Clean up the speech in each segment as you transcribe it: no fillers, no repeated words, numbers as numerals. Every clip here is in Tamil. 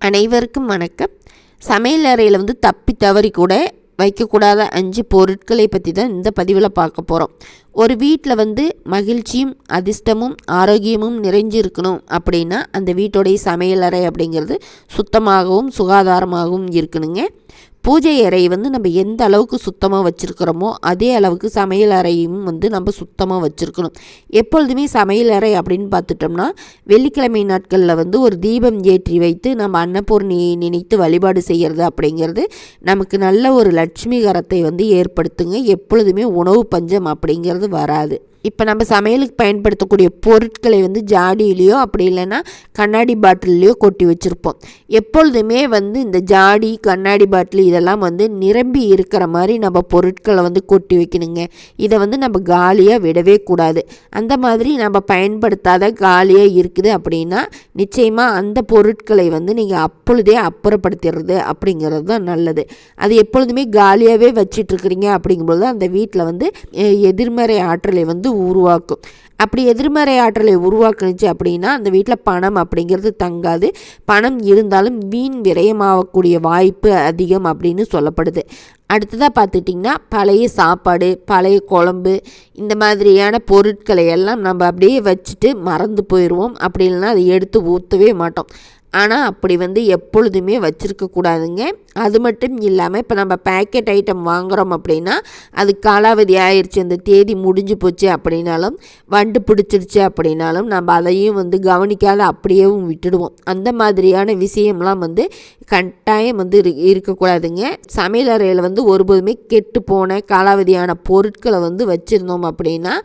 அனைவருக்கும் வணக்கம். சமையல் அறையில் தப்பி தவறி கூட வைக்கக்கூடாத 5 பொருட்களை பற்றி தான் இந்த பதிவில் பார்க்க போகிறோம். ஒரு வீட்டில் மகிழ்ச்சியும் அதிர்ஷ்டமும் ஆரோக்கியமும் நிறைஞ்சிருக்கணும் அப்படின்னா அந்த வீட்டோடைய சமையல் அறை அப்படிங்கிறது சுத்தமாகவும் சுகாதாரமாகவும் இருக்கணுங்க. பூஜை அறை நம்ம எந்த அளவுக்கு சுத்தமாக வச்சுருக்கிறோமோ அதே அளவுக்கு சமையல் அறையும் நம்ம சுத்தமாக வச்சுருக்கணும். எப்பொழுதுமே சமையல் அறை அப்படின்னு பார்த்துட்டோம்னா வெள்ளிக்கிழமை நாட்களில் ஒரு தீபம் ஏற்றி வைத்து நம்ம அன்னபூர்ணியை நினைத்து வழிபாடு செய்கிறது அப்படிங்கிறது நமக்கு நல்ல ஒரு லட்சுமிகரத்தை ஏற்படுத்துங்க. எப்பொழுதுமே உணவு பஞ்சம் அப்படிங்கிறது வராது. இப்போ நம்ம சமையலுக்கு பயன்படுத்தக்கூடிய பொருட்களை ஜாடியிலையோ அப்படி இல்லைன்னா கண்ணாடி பாட்டில்லையோ கொட்டி வச்சுருப்போம். எப்பொழுதுமே இந்த ஜாடி கண்ணாடி பாட்டில் இதெல்லாம் நிரம்பி இருக்கிற மாதிரி நம்ம பொருட்களை கொட்டி வைக்கணுங்க. இதை நம்ம காலியாக விடவே கூடாது. அந்த மாதிரி நம்ம பயன்படுத்தாத காலியாக இருக்குது அப்படின்னா நிச்சயமாக அந்த பொருட்களை நீங்கள் அப்பொழுதே அப்புறப்படுத்திடுறது அப்படிங்கிறது தான் நல்லது. அது எப்பொழுதுமே காலியாகவே வச்சிட்ருக்குறீங்க அப்படிங்கும்போது அந்த வீட்டில் எதிர்மறை ஆற்றலை உருவாக்கும். அப்படி எதிர்மறை ஆற்றலை உருவாக்குனுச்சு அப்படின்னா அந்த வீட்டில் பணம் அப்படிங்கிறது தங்காது. பணம் இருந்தாலும் வீண் விரயமாகக்கூடிய வாய்ப்பு அதிகம் அப்படின்னு சொல்லப்படுது. அடுத்ததாக பார்த்துட்டிங்கன்னா பழைய சாப்பாடு பழைய குழம்பு இந்த மாதிரியான பொருட்களை எல்லாம் நம்ம அப்படியே வச்சுட்டு மறந்து போயிடுவோம். அப்படி இல்லைன்னா அதை எடுத்து ஊற்றவே மாட்டோம். ஆனால் அப்படி எப்பொழுதுமே வச்சுருக்கக்கூடாதுங்க. அது மட்டும் இல்லாமல் இப்போ நம்ம பேக்கெட் ஐட்டம் வாங்குகிறோம் அப்படின்னா அது காலாவதி ஆயிடுச்சு, அந்த தேதி முடிஞ்சு போச்சு அப்படின்னாலும் வண்டு பிடிச்சிருச்சு அப்படின்னாலும் நம்ம அதையும் கவனிக்காத அப்படியேவும் விட்டுடுவோம். அந்த மாதிரியான விஷயம்லாம் கட்டாயம் இருக்கக்கூடாதுங்க. சமையல் அறையில் ஒருபோதுமே கெட்டு போன காலாவதியான பொருட்களை வச்சுருந்தோம் அப்படின்னா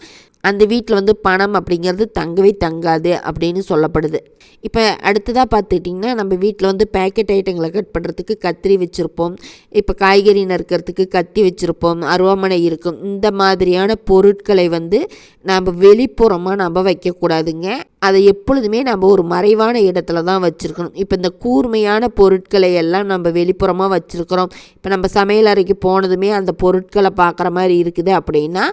அந்த வீட்டில் பணம் அப்படிங்கிறது தங்கவே தங்காது அப்படின்னு சொல்லப்படுது. இப்போ அடுத்ததாக பார்த்துட்டிங்கன்னா நம்ம வீட்டில் பேக்கெட் ஐட்டங்களை கட் பண்ணுறதுக்கு கத்திரி வச்சுருப்போம். இப்போ காய்கறி நறுக்கிறதுக்கு கத்தி வச்சுருப்போம், அருவாமனை இருக்கும். இந்த மாதிரியான பொருட்களை நம்ம வெளிப்புறமாக நம்ம வைக்கக்கூடாதுங்க. அதை எப்பொழுதுமே நம்ம ஒரு மறைவான இடத்துல தான் வச்சுருக்கணும். இப்போ இந்த கூர்மையான பொருட்களை எல்லாம் நம்ம வெளிப்புறமாக வச்சுருக்கிறோம். இப்போ நம்ம சமையல் அறைக்கு போனதுமே அந்த பொருட்களை பார்க்குற மாதிரி இருக்குது அப்படின்னா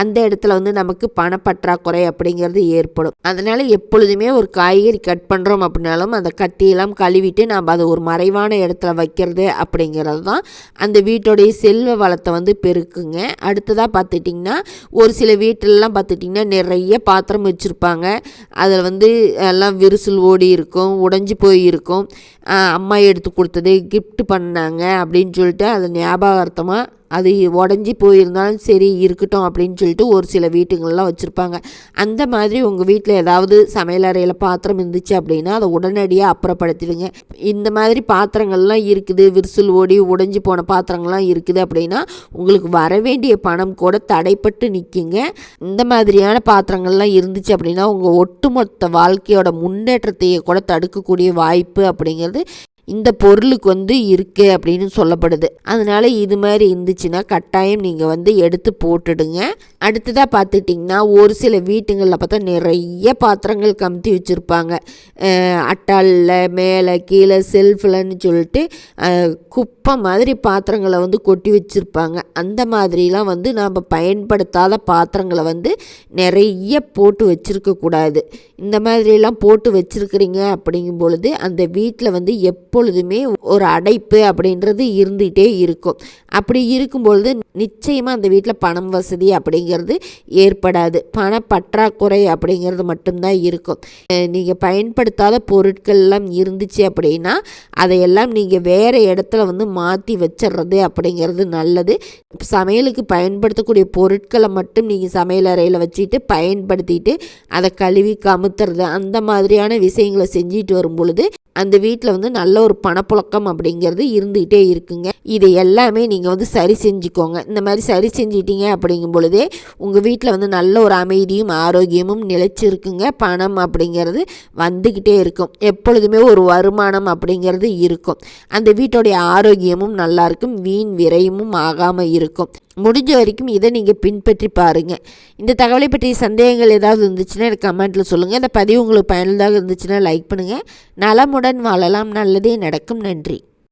அந்த இடத்துல நமக்கு பணப்பற்றாக்குறை அப்படிங்கிறது ஏற்படும். அதனால் எப்பொழுதுமே ஒரு காய்கறி கட் பண்ணுறோம் அப்படின்னாலும் அந்த கத்தியெல்லாம் கழுவிட்டு நம்ம அதை ஒரு மறைவான இடத்துல வைக்கிறது அப்படிங்கிறது தான் அந்த வீட்டோடைய செல்வ வளத்தை பெருக்குங்க. அடுத்ததாக பார்த்துட்டிங்கன்னா ஒரு சில வீட்டிலலாம் பார்த்துட்டிங்கன்னா நிறைய பாத்திரம் வச்சுருப்பாங்க. அதில் எல்லாம் விரிசல் ஓடி இருக்கும், உடைஞ்சி போயிருக்கும். அம்மா எடுத்து கொடுத்தது கிஃப்ட் பண்ணாங்க அப்படின்னு சொல்லிட்டு அது ஞாபகார்த்தமாக அது உடஞ்சி போயிருந்தாலும் சரி இருக்கட்டும் அப்படின்னு சொல்லிட்டு ஒரு சில வீட்டுங்கள்லாம் வச்சுருப்பாங்க. அந்த மாதிரி உங்கள் வீட்டில் ஏதாவது சமையல் அறையில் பாத்திரம் இருந்துச்சு அப்படின்னா அதை உடனடியாக அப்புறப்படுத்திடுங்க. இந்த மாதிரி பாத்திரங்கள்லாம் இருக்குது, விரிசல் ஓடி உடைஞ்சி போன பாத்திரங்கள்லாம் இருக்குது அப்படின்னா உங்களுக்கு வர வேண்டிய பணம் கூட தடைப்பட்டு நிற்குங்க. இந்த மாதிரியான பாத்திரங்கள்லாம் இருந்துச்சு அப்படின்னா உங்கள் ஒட்டுமொத்த வாழ்க்கையோட முன்னேற்றத்தையே கூட தடுக்கக்கூடிய வாய்ப்பு அப்படிங்கிறது இந்த பொருளுக்கு இருக்குது அப்படின்னு சொல்லப்படுது. அதனால் இது மாதிரி இருந்துச்சுன்னா கட்டாயம் நீங்கள் எடுத்து போட்டுடுங்க. அடுத்ததாக பார்த்துட்டிங்கன்னா ஒரு சில வீட்டுங்களில் பார்த்தா நிறைய பாத்திரங்கள் கமுத்தி வச்சுருப்பாங்க. அட்டாலில் மேலே கீழே செல்ஃபில்னு சொல்லிட்டு குப்பை மாதிரி பாத்திரங்களை கொட்டி வச்சுருப்பாங்க. அந்த மாதிரிலாம் நம்ம பயன்படுத்தாத பாத்திரங்களை நிறைய போட்டு வச்சுருக்கக்கூடாது. இந்த மாதிரிலாம் போட்டு வச்சுருக்கிறீங்க அப்படிங்கும் பொழுது அந்த வீட்டில் எப்பொழுதுமே ஒரு அடைப்பு அப்படின்றது இருந்துகிட்டே இருக்கும். அப்படி இருக்கும்பொழுது நிச்சயமாக அந்த வீட்டில் பணம் வசதி அப்படிங்கிறது ஏற்படாது. பணப்பற்றாக்குறை அப்படிங்கிறது மட்டும்தான் இருக்கும். நீங்கள் பயன்படுத்தாத பொருட்கள்லாம் இருந்துச்சு அப்படின்னா அதையெல்லாம் நீங்கள் வேறு இடத்துல மாற்றி வச்சிடுறது அப்படிங்கிறது நல்லது. சமையலுக்கு பயன்படுத்தக்கூடிய பொருட்களை மட்டும் நீங்கள் சமையல் அறையில் வச்சுட்டு பயன்படுத்திட்டு அதை கழுவி கமுத்துறது அந்த மாதிரியான விஷயங்களை செஞ்சுட்டு வரும் பொழுது அந்த வீட்டில் நல்ல ஒரு பணப்புழக்கம் அப்படிங்கிறது இருந்துகிட்டே இருக்குங்க. இதை எல்லாமே நீங்கள் சரி செஞ்சுக்கோங்க. இந்த மாதிரி சரி செஞ்சிட்டீங்க அப்படிங்கும் பொழுதே உங்கள் வீட்டில் நல்ல ஒரு அமைதியும் ஆரோக்கியமும் நிலைச்சிருக்குங்க. பணம் அப்படிங்கிறது வந்துக்கிட்டே இருக்கும். எப்பொழுதுமே ஒரு வருமானம் அப்படிங்கிறது இருக்கும். அந்த வீட்டோடைய ஆரோக்கியமும் நல்லாயிருக்கும், வீண் விரயமும் ஆகாமல் இருக்கும். முடிஞ்ச வரைக்கும் இதை நீங்கள் பின்பற்றி பாருங்கள். இந்த தகவலை பற்றிய சந்தேகங்கள் ஏதாவது இருந்துச்சுன்னா எனக்கு கமெண்ட்டில் சொல்லுங்கள். இந்த பதிவு உங்களுக்கு பயனுள்ளதாக இருந்துச்சுன்னா லைக் பண்ணுங்கள். நலமுடன் வாழலாம், நல்லதே நடக்கும். நன்றி.